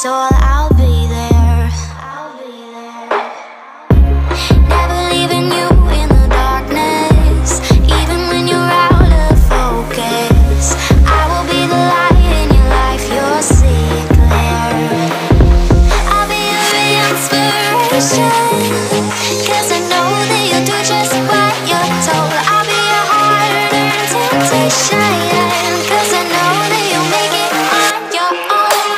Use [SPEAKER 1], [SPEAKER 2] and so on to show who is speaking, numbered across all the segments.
[SPEAKER 1] soul, I'll be there. Never leaving you in the darkness, even when you're out of focus. I will be the light in your life, you'll see it clear. I'll be your inspiration, 'cause I know that you'll do just what you're told. I'll be your hard-earned temptation, 'cause I know that you'll make it on your own.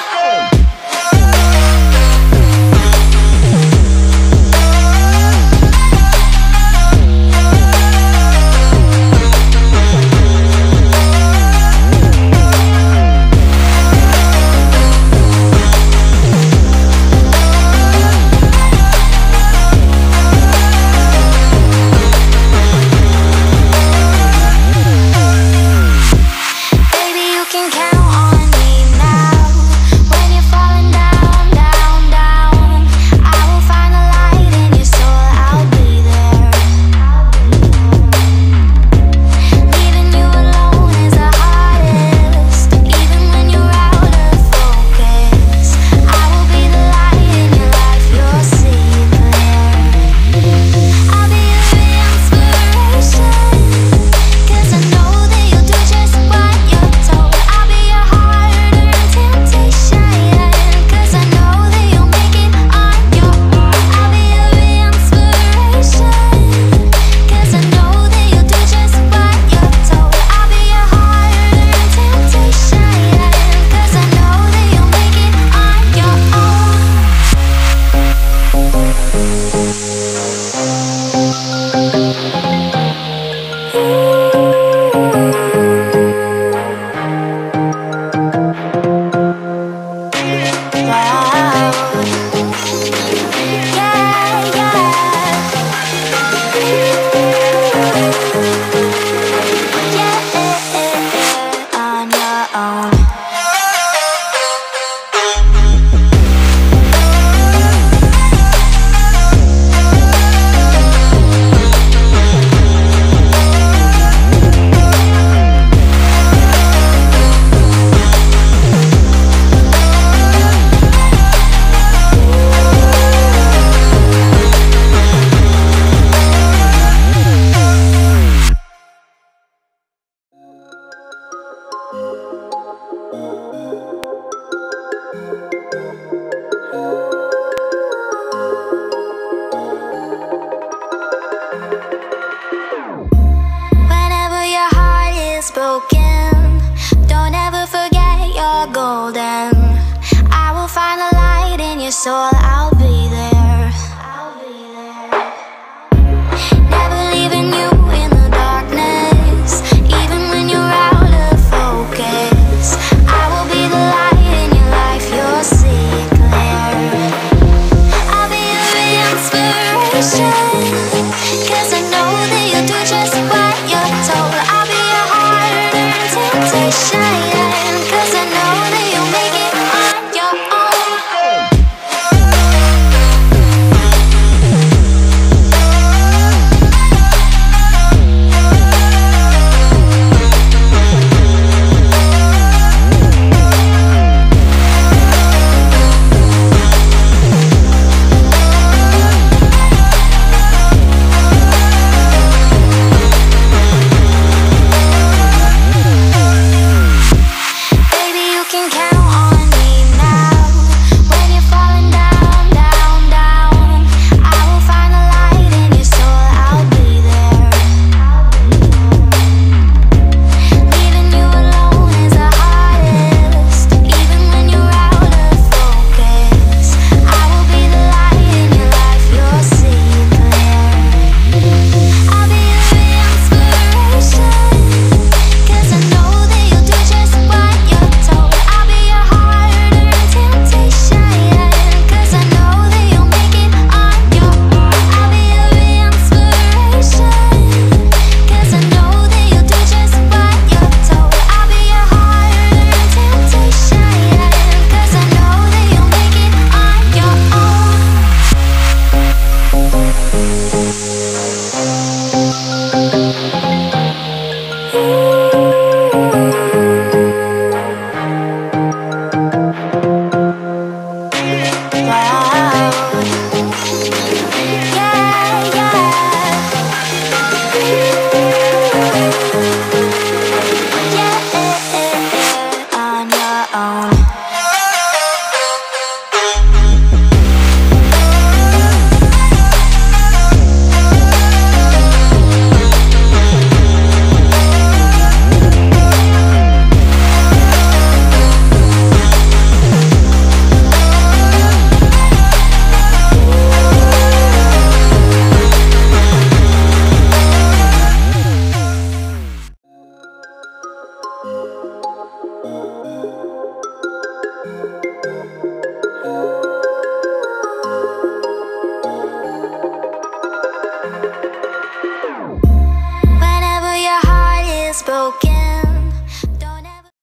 [SPEAKER 1] Whenever your heart is broken, don't ever forget you're golden. I will find a light in your soul, I'll be there. Never leaving you in the darkness, even when you're out of focus. I will be the light in your life, you'll see it clear. I'll be your inspiration, 'cause I know that you'll do just what you're told. I'll be your hard-earned temptation, 'cause I know that you'll make it on your own. broken.